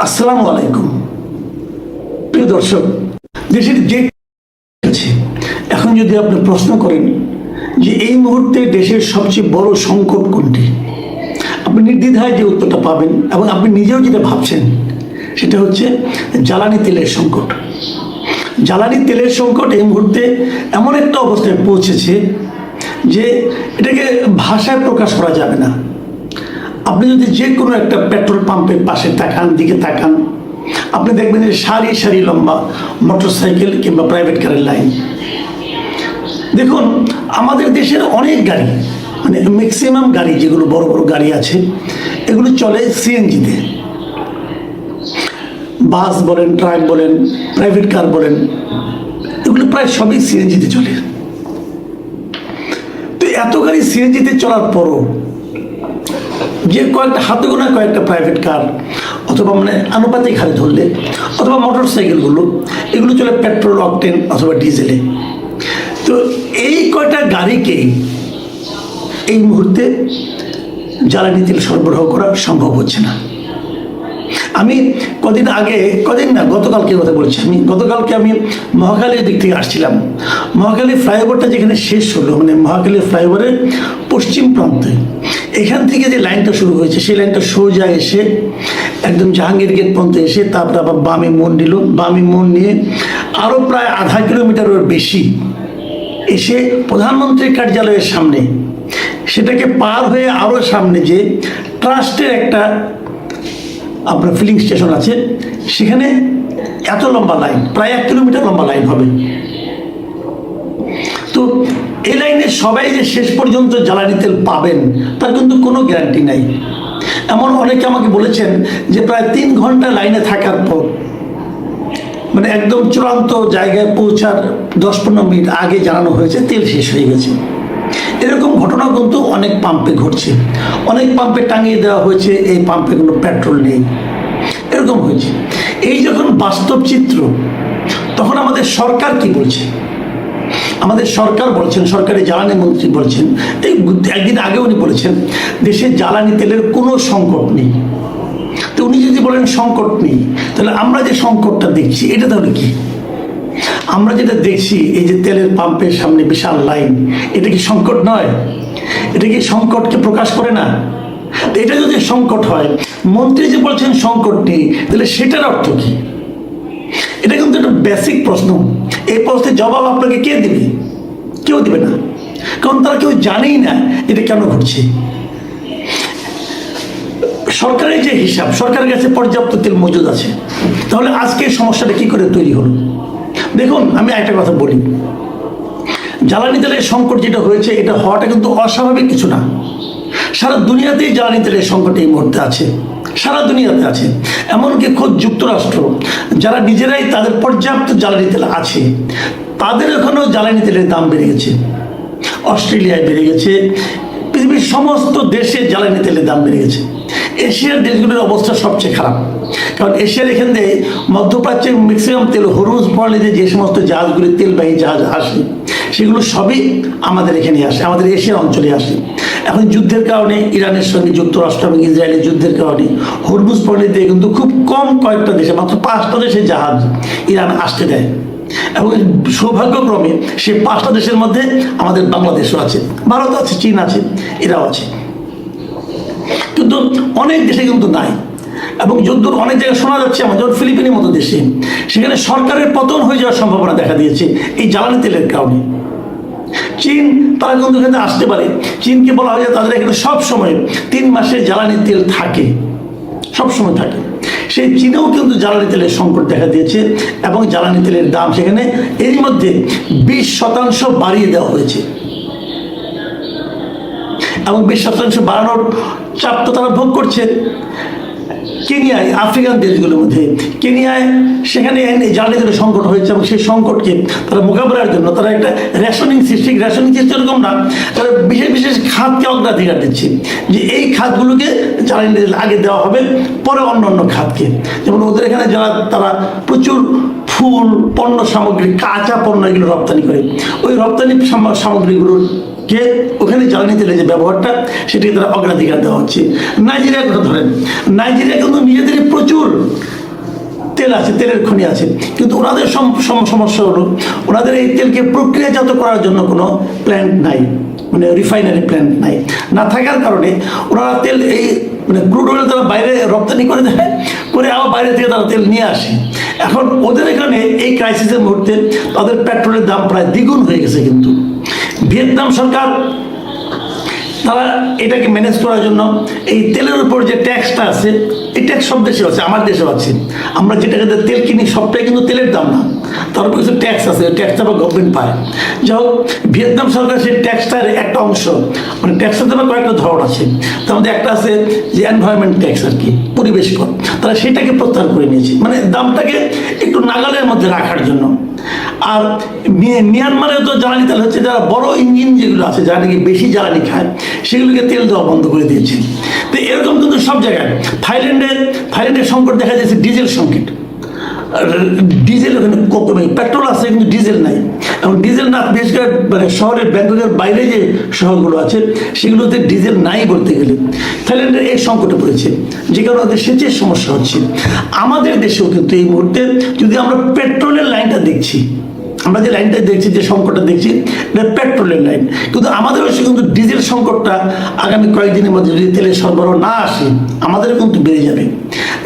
আসসালামু আলাইকুম। প্রিয় দর্শক, দেশের যে আছে এখন যদি আপনি প্রশ্ন করেন যে এই মুহূর্তে দেশের সবচেয়ে বড় সংকট কোনটি, আপনি নির্দ্বিধায় যে উত্তরটা পাবেন এবং আপনি নিজেও যেটা ভাবছেন সেটা হচ্ছে জ্বালানি তেলের সংকট। জ্বালানি তেলের সংকট এই মুহূর্তে এমন একটা অবস্থায় পৌঁছেছে যে এটাকে ভাষায় প্রকাশ করা যাবে না। আপনি যদি যে কোনো একটা পেট্রোল পাম্পের পাশে দিকে তাকান, আপনি দেখবেন যে সারি সারি লম্বা মোটরসাইকেল কিংবা প্রাইভেট কারের লাইন। দেখুন, আমাদের দেশের অনেক গাড়ি, মানে ম্যাক্সিমাম গাড়ি যেগুলো বড় বড় গাড়ি আছে এগুলো চলে সিএনজিতে। বাস বলেন, ট্রাক বলেন, প্রাইভেট কার বলেন, এগুলো প্রায় সবই সিএনজিতে চলে। তো এত গাড়ি সিএনজিতে চলার পরও যে হাতে গোনা কয়েকটা প্রাইভেট কার অথবা মানে আনুপাতিক হারে ধরলে অথবা মোটর সাইকেলগুলো এগুলো চলে পেট্রোল, অকটেন অথবা ডিজেলে। তো এই কয়টা গাড়িকে এই মুহূর্তে জ্বালানি তেল সরবরাহ করা সম্ভব হচ্ছে না। আমি গতকালকে কথা বলছি। গতকালকে আমি মহাখালীর দিক থেকে আসছিলাম। মহাখালী ফ্লাইওভারটা যেখানে শেষ হলো, মানে মহাখালী ফ্লাইওভারের পশ্চিম প্রান্তে, এখান থেকে যে লাইনটা শুরু হয়েছে সেই লাইনটা সোজা এসে একদম জাহাঙ্গীর গেট পর্যন্ত এসে তারপরে আবার বামে মোড় নিল। বামে মোড় নিয়ে আরও প্রায় আধা কিলোমিটারের বেশি এসে প্রধানমন্ত্রীর কার্যালয়ের সামনে, সেটাকে পার হয়ে আরও সামনে যে ট্রাস্টের একটা আপনার ফিলিং স্টেশন আছে, সেখানে এত লম্বা লাইন, প্রায় 1 কিলোমিটার লম্বা লাইন হবে। তো এই লাইনে সবাই যে শেষ পর্যন্ত জ্বালানি তেল পাবেন তার কিন্তু কোনো গ্যারান্টি নাই। এমন অনেকে আমাকে বলেছেন যে প্রায় 3 ঘন্টা লাইনে থাকার পর, মানে একদম চূড়ান্ত জায়গায় পৌঁছার 10-15 মিনিট আগে জানানো হয়েছে তেল শেষ হয়ে গেছে। এরকম ঘটনা কিন্তু অনেক পাম্পে ঘটছে। অনেক পাম্পে টাঙিয়ে দেওয়া হয়েছে এই পাম্পে কোনো পেট্রোল নেই, এরকম হয়েছে। এই যখন বাস্তব চিত্র, তখন আমাদের সরকার কি বলছে? আমাদের সরকার বলছেন, সরকারি জ্বালানি মন্ত্রী বলছেন, এই একদিন আগে উনি বলেছেন দেশে জ্বালানি তেলের কোনো সংকট নেই। তো উনি যদি বলেন সংকট নেই, তাহলে আমরা যে সংকটটা দেখছি এটা তাহলে কি? আমরা যেটা দেখছি এই যে তেলের পাম্পের সামনে বিশাল লাইন, এটা কি সংকট নয়? এটা কি সংকটকে প্রকাশ করে না? এটা যদি সংকট হয়, মন্ত্রী যে বলছেন সংকট নেই, তাহলে সেটার অর্থ কি? এটা কিন্তু একটা বেসিক প্রশ্ন। এই প্রশ্নের জবাব আপনাকে কে দেবে? কেউ দেবে না, কারণ তারা কেউ জানেই না এটা কেন ঘটছে। সরকারের যে হিসাব, সরকারের কাছে পর্যাপ্ত তেল মজুদ আছে, তাহলে আজকে সমস্যাটা কি করে তৈরি হলো? দেখুন, আমি একটা কথা বলি, জ্বালানি তেলের সংকট যেটা হয়েছে, এটা হওয়াটা কিন্তু অস্বাভাবিক কিছু না। সারা দুনিয়াতেই জ্বালানি তেলের সংকট এই মুহূর্তে আছে, সারা দুনিয়াতে আছে। এমনকি খোদ যুক্তরাষ্ট্র, যারা নিজেরাই তাদের পর্যাপ্ত জ্বালানি তেল আছে, তাদের ওখানেও জ্বালানি তেলের দাম বেড়ে গেছে। অস্ট্রেলিয়ায় বেড়ে গেছে, পৃথিবীর সমস্ত দেশে জ্বালানি তেলের দাম বেড়ে গেছে। এশিয়ার দেশগুলোর অবস্থা সবচেয়ে খারাপ, কারণ এশিয়ার এখান থেকে মধ্যপ্রাচ্যের ম্যাক্সিমাম তেল হরমুজ প্রণালীতে যে সমস্ত জাহাজগুলি, তেলবাহী জাহাজ আসে, সেগুলো সবই আমাদের এখানে আসে, আমাদের এশিয়ার অঞ্চলে আসে। এখন যুদ্ধের কারণে, ইরানের সঙ্গে যুক্তরাষ্ট্র এবং ইসরায়েলের যুদ্ধের কারণে হরমুজ প্রণালীতে কিন্তু খুব কম কয়েকটা দেশে, মাত্র 5টা দেশের জাহাজ ইরান আসতে দেয়। এবং সৌভাগ্যক্রমে সেই 5টা দেশের মধ্যে আমাদের বাংলাদেশও আছে, ভারত আছে, চীন আছে, এরাও আছে। কিন্তু অনেক দেশে কিন্তু নাই। এবং যদ্দূর অনেক জায়গায় শোনা যাচ্ছে, আমার যেমন ফিলিপিনের মতো দেশে, সেখানে সরকারের পতন হয়ে যাওয়ার সম্ভাবনা দেখা দিয়েছে এই জ্বালানি তেলের কারণে। চীন, তারা কিন্তু এখানে আসতে পারে। চীনকে বলা হয় যে তাদের এখানে সবসময় 3 মাসের জ্বালানি তেল থাকে, সবসময় থাকে। সেই চীনেও কিন্তু জ্বালানি তেলের সংকট দেখা দিয়েছে এবং জ্বালানি তেলের দাম সেখানে এরই মধ্যে 20% বাড়িয়ে দেওয়া হয়েছে। এবং 20% বাড়ানোর চাপ তো তারা ভোগ করছে। কেনিয়ায়, আফ্রিকান দেশগুলোর মধ্যে কেনিয়ায়, সেখানে জ্বালানি তেলের সংকট হয়েছে এবং সেই সংকটকে তারা মোকাবেলার জন্য তারা একটা রেশনিং সিস্টেম এরকম না, তারা বিশেষ বিশেষ খাতকে অগ্রাধিকার দিচ্ছে যে এই খাতগুলোকে জ্বালানি তেল আগে দেওয়া হবে, পরে অন্য অন্য খাতকে। যেমন ওদের এখানে যারা তারা প্রচুর ফুল, পণ্য সামগ্রী, কাঁচা পণ্য এগুলো রপ্তানি করে, ওই রপ্তানি সামগ্রীগুলোকে ওখানে জ্বালানি তেলের যে ব্যবহারটা সেটাকে তারা অগ্রাধিকার দেওয়া হচ্ছে। নাইজেরিয়ার কথা ধরেন, নাইজেরিয়া কিন্তু নিজেদের প্রচুর তেল আছে, তেলের খনি আছে, কিন্তু ওনাদের সমস্যা হলো ওনাদের এই তেলকে প্রক্রিয়াজাত করার জন্য কোনো প্ল্যান্ট নাই, মানে রিফাইনারি প্ল্যান্ট নাই। না থাকার কারণে ওনারা তেল এই মানে ক্রুড অয়েল তারা বাইরে রপ্তানি করে দেয়, করে আবার বাইরে থেকে তারা তেল নিয়ে আসে। এখন ওদের এখানে এই ক্রাইসিসের মুহূর্তে তাদের পেট্রোলের দাম প্রায় দ্বিগুণ হয়ে গেছে। কিন্তু ভিয়েতনাম সরকার তারা এটাকে ম্যানেজ করার জন্য এই তেলের উপর যে ট্যাক্সটা আছে, এই ট্যাক্স সব দেশে আছে, আমার দেশেও আছে। আমরা যে টাকাতে তেল কিনি সবটাই কিন্তু তেলের দাম না, তার উপর কিছু ট্যাক্স আছে, ট্যাক্সটা আবার গভর্নমেন্ট পায়। যাই হোক, ভিয়েতনাম সরকার সেই ট্যাক্সটার একটা অংশ, মানে ট্যাক্সের তো কয়েকটা ধরন আছে, তার মধ্যে একটা আছে যে এনভায়রনমেন্ট ট্যাক্স আর কি, পরিবেশ কর, তারা সেটাকে প্রত্যাহার করে নিয়েছে, মানে দামটাকে একটু নাগালের মধ্যে রাখার জন্য। আর মিয়ানমারেও তো জ্বালানি তেল হচ্ছে, যারা বড় ইঞ্জিন যেগুলো আছে, যারা নাকি বেশি জ্বালানি খায়, সেগুলোকে তেল দেওয়া বন্ধ করে দিয়েছে। তো এরকম কিন্তু সব জায়গায়। থাইল্যান্ডের সংকট দেখা যাচ্ছে, ডিজেল সংকট, ডিজেল ওখানে কমে, পেট্রোল আছে কিন্তু ডিজেল নাই। এবং ডিজেল না, বিশেষ করে মানে শহরের ব্যাংককের বাইরে যে শহরগুলো আছে সেগুলোতে ডিজেল নাই বলতে গেলে। থাইল্যান্ডের এই সংকটে পড়েছে, যে কারণে ওদের সেচের সমস্যা হচ্ছে। আমাদের দেশেও কিন্তু এই মুহূর্তে যদি আমরা পেট্রোলের লাইনটা দেখছি, আমরা যে লাইনটা দেখছি, যে সংকটটা দেখছি, এটা পেট্রোলের লাইন, কিন্তু আমাদেরও কিন্তু ডিজেল সংকটটা আগামী কয়েকদিনের মধ্যে যদি তেলের সরবরাহ না আসে, আমাদেরও কিন্তু বেড়ে যাবে।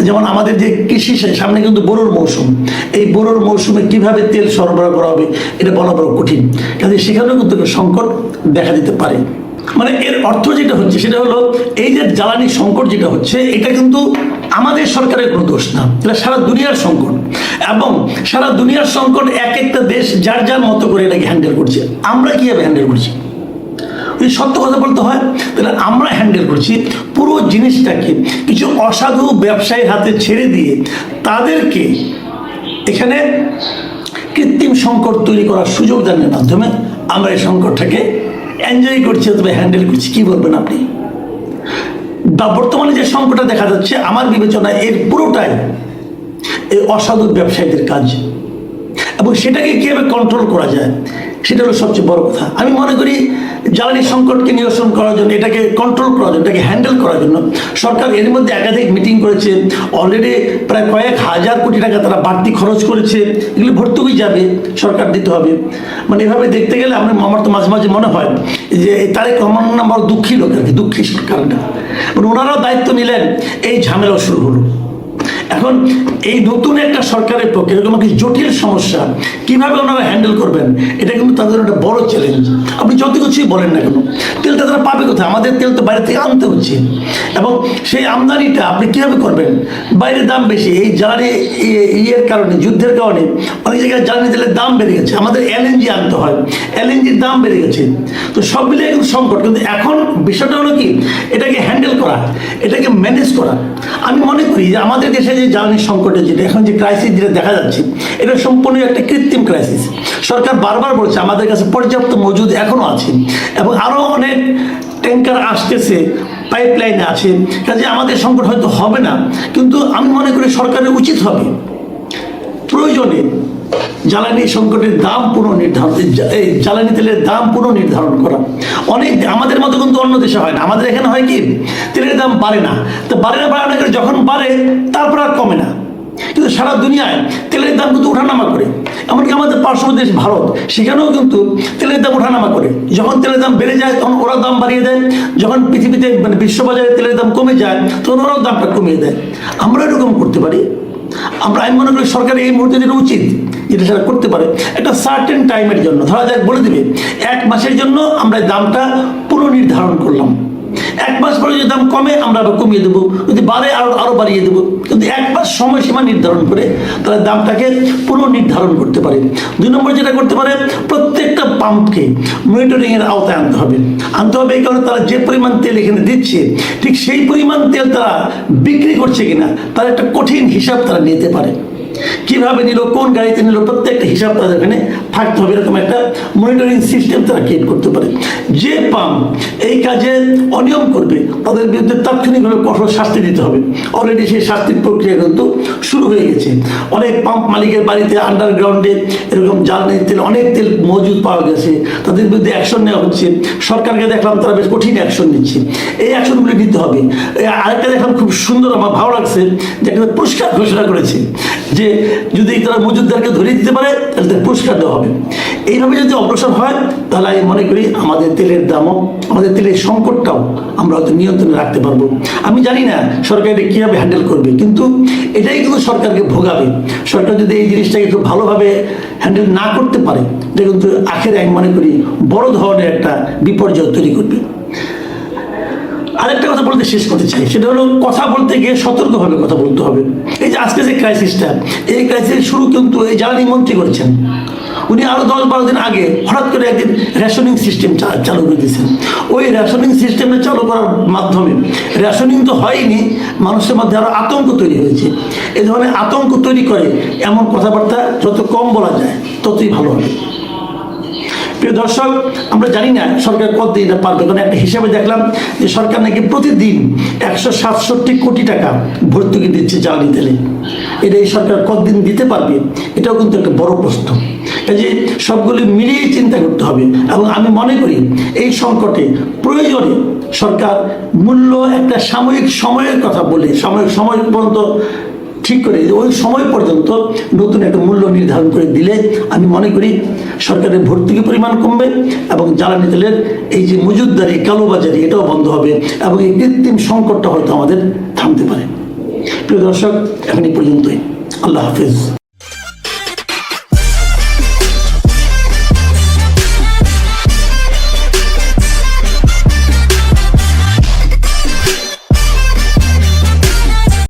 যেমন আমাদের যে কৃষি, সামনে কিন্তু বোরোর মৌসুম, এই বোরোর মৌসুমে কিভাবে তেল সরবরাহ করা হবে এটা বলা বড় কঠিন, কাজে সেখানেও কিন্তু সংকট দেখা দিতে পারে। মানে এর অর্থ যেটা হচ্ছে সেটা হলো, এই যে জ্বালানি সংকট যেটা হচ্ছে, এটা কিন্তু আমাদের সরকারের কোনো দোষ না, এটা সারা দুনিয়ার সংকট। এবং সারা দুনিয়ার সংকট এক একটা দেশ যার যার মতো করে এটাকে হ্যান্ডেল করছে। আমরা কীভাবে হ্যান্ডেল করছি, যদি সত্য কথা বলতে হয় তাহলে আমরা হ্যান্ডেল করছি পুরো জিনিসটাকে কিছু অসাধু ব্যবসায়ীর হাতে ছেড়ে দিয়ে তাদেরকে এখানে কৃত্রিম সংকট তৈরি করার সুযোগ দানের মাধ্যমে আমরা এই সংকটটাকে এনজয় করছি অথবা হ্যান্ডেল করছি। কি বলবেন আপনি? বা বর্তমানে যে সংকটটা দেখা যাচ্ছে, আমার বিবেচনায় এর পুরোটাই এই অসাধু ব্যবসায়ীদের কাজ, এবং সেটাকে কীভাবে কন্ট্রোল করা যায় সেটা হলো সবচেয়ে বড় কথা। আমি মনে করি জ্বালানি সংকটকে নিরসন করার জন্য, এটাকে কন্ট্রোল করার জন্য, এটাকে হ্যান্ডেল করার জন্য সরকার এর মধ্যে একাধিক মিটিং করেছে। অলরেডি প্রায় কয়েক হাজার কোটি টাকা তারা বাড়তি খরচ করেছে, এগুলো ভর্তুকি যাবে, সরকার দিতে হবে। মানে এভাবে দেখতে গেলে আমার তো মাঝে মাঝে মনে হয় যে তারেক রহমান বড় দুঃখী লোক আর কি, দুঃখী সরকারটা, মানে ওনারাও দায়িত্ব নিলেন, এই ঝামেলাও শুরু হলো। এখন এই নতুন একটা সরকারের পক্ষে এরকম একটি জটিল সমস্যা কিভাবে ওনারা হ্যান্ডেল করবেন, এটা কিন্তু তাদের একটা বড় চ্যালেঞ্জ। আপনি যত কিছুই বলেন না কেন, তেলটা তারা পাবে কোথায়? আমাদের তেল তো বাইরে থেকে আনতে হচ্ছে, এবং সেই আমদানিটা আপনি কীভাবে করবেন? বাইরের দাম বেশি, এই জ্বালানি ইয়ের কারণে, যুদ্ধের কারণে অনেক জায়গায় জ্বালানি তেলের দাম বেড়ে গেছে, আমাদের এলএনজি আনতে হয়, এলএনজির দাম বেড়ে গেছে। তো সব মিলিয়ে কিন্তু সংকট। কিন্তু এখন বিষয়টা হলো কি, এটাকে হ্যান্ডেল করা, এটাকে ম্যানেজ করা। আমি মনে করি যে আমাদের দেশে যে জ্বালানি সংকটের যেটা এখন যে ক্রাইসিস যেটা দেখা যাচ্ছে, এটা সম্পূর্ণ একটা কৃত্রিম ক্রাইসিস। সরকার বারবার বলছে আমাদের কাছে পর্যাপ্ত মজুদ এখনও আছে, এবং আরও অনেক ট্যাঙ্কার আসতেছে, পাইপলাইনে আছে, কাজে আমাদের সংকট হয়তো হবে না। কিন্তু আমি মনে করি সরকারের উচিত হবে প্রয়োজনে জ্বালানি সংকটের দাম পুনর্নির্ধারণ, এই জ্বালানি তেলের দাম পুনর্নির্ধারণ করা। অনেক আমাদের মতো কিন্তু অন্য দেশে হয় না। আমাদের এখানে হয় কি, তেলের দাম বাড়ে না, তো বাড়ে না করে যখন বাড়ে তারপর আর কমে না। কিন্তু সারা দুনিয়ায় তেলের দাম কিন্তু ওঠানামা করে। এমনকি আমাদের পার্শ্ববর্তী দেশ ভারত, সেখানেও কিন্তু তেলের দাম ওঠানামা করে। যখন তেলের দাম বেড়ে যায় তখন ওরা দাম বাড়িয়ে দেয়, যখন পৃথিবীতে মানে বিশ্ববাজারে তেলের দাম কমে যায় তখন ওরাও দামটা কমিয়ে দেয়। আমরা এরকম করতে পারি। আমি মনে করি সরকারের এই মুহূর্তে যেটা উচিত, যেটা সেটা করতে পারে, একটা সার্টেন টাইমের জন্য, ধরা যাক বলে দেবে 1 মাসের জন্য আমরা দামটা পুনর্নির্ধারণ করলাম, 1 মাস পরে যদি দাম কমে আমরা আবার কমিয়ে দেবো, যদি বাড়ে আরো বাড়িয়ে দেবো। কিন্তু 1 মাস সময়সীমা নির্ধারণ করে তারা দামটাকে পুনর্নির্ধারণ করতে পারে। 2 নম্বর যেটা করতে পারে, প্রত্যেকটা পাম্পকে মনিটরিংয়ের আওতায় আনতে হবে। এই কারণে তারা যে পরিমাণ তেল এখানে দিচ্ছে, ঠিক সেই পরিমাণ তেল তারা বিক্রি করছে কিনা তার একটা কঠিন হিসাব তারা নিতে পারে। কিভাবে নিল, কোন গাড়িতে নিল, প্রত্যেকটা হিসাব তাদের এখানে থাকতে হবে। এরকম একটা মনিটরিং সিস্টেম তারা ক্রিয়েট করতে পারে। যে পাম্প এই কাজে অনিয়ম করবে তাদের বিরুদ্ধে তাৎক্ষণিকভাবে কঠোর শাস্তি দিতে হবে। অলরেডি সেই শাস্তির প্রক্রিয়া কিন্তু শুরু হয়ে গেছে। অনেক পাম্প মালিকের বাড়িতে আন্ডারগ্রাউন্ডে এরকম জ্বালানি তেল, অনেক তেল মজুদ পাওয়া গেছে, তাদের বিরুদ্ধে অ্যাকশন নেওয়া হচ্ছে। সরকারকে দেখলাম তারা বেশ কঠিন অ্যাকশন নিচ্ছে, এই অ্যাকশনগুলি নিতে হবে। আরেকটা দেখলাম খুব সুন্দর, আমার ভালো লাগছে, যে একটা পুরস্কার ঘোষণা করেছে। যে যদি তারা মজুদদারকে ধরিয়ে দিতে পারে তাহলে তাদের পুরস্কার দেওয়া হবে। এইভাবে যদি অগ্রসর হয় তাহলে আমি মনে করি আমাদের তেলের দামও, আমাদের তেলের সংকটটাও আমরা হয়তো নিয়ন্ত্রণে রাখতে পারবো। আমি জানি না সরকার এটা কীভাবে হ্যান্ডেল করবে, কিন্তু এটাই কিন্তু সরকারকে ভোগাবে। সরকার যদি এই জিনিসটাকে একটু ভালোভাবে হ্যান্ডেল না করতে পারে, এটা কিন্তু আখেরে আমি মনে করি বড় ধরনের একটা বিপর্যয় তৈরি করবে। আরেকটা কথা বলতে শেষ করতে চাই, সেটা হলো কথা বলতে গিয়ে সতর্কভাবে কথা বলতে হবে। এই যে আজকে যে ক্রাইসিসটা, এই ক্রাইসিস শুরু কিন্তু এই জ্বালানি মন্ত্রী করেছেন। উনি আরো 10-12 দিন আগে হঠাৎ করে একদিন রেশনিং সিস্টেম চালু করে দিয়েছেন। ওই রেশনিং সিস্টেমটা চালু করার মাধ্যমে রেশনিং তো হয়নি, মানুষের মধ্যে আরো আতঙ্ক তৈরি হয়েছে। এই ধরনের আতঙ্ক তৈরি করে এমন কথাবার্তা যত কম বলা যায় ততই ভালো হবে। প্রিয় দর্শক, আমরা জানি না সরকার কতদিন এটা পারবে, কারণ একটা হিসাবে দেখলাম যে সরকার নাকি প্রতিদিন 167 কোটি টাকা ভর্তুকি দিচ্ছে জ্বালানি তেলে। এটা এই সরকার কতদিন দিতে পারবে, এটাও কিন্তু একটা বড় প্রশ্ন। কাজে সবগুলি মিলিয়ে চিন্তা করতে হবে। এবং আমি মনে করি এই সংকটে প্রয়োজনে সরকার মূল্য একটা সাময়িক সময়ের কথা বলে, সময় পর্যন্ত ঠিক করে ওই সময় পর্যন্ত নতুন একটা মূল্য নির্ধারণ করে দিলে আমি মনে করি সরকারের ভর্তুকি পরিমাণ কমবে এবং জ্বালানি তেলের এই যে মজুদদারি, কালোবাজারি, এটাও বন্ধ হবে এবং এই কৃত্রিম সংকটটা হয়তো আমাদের থামতে পারে। প্রিয় দর্শক, এখন এই পর্যন্তই। আল্লাহ হাফিজ।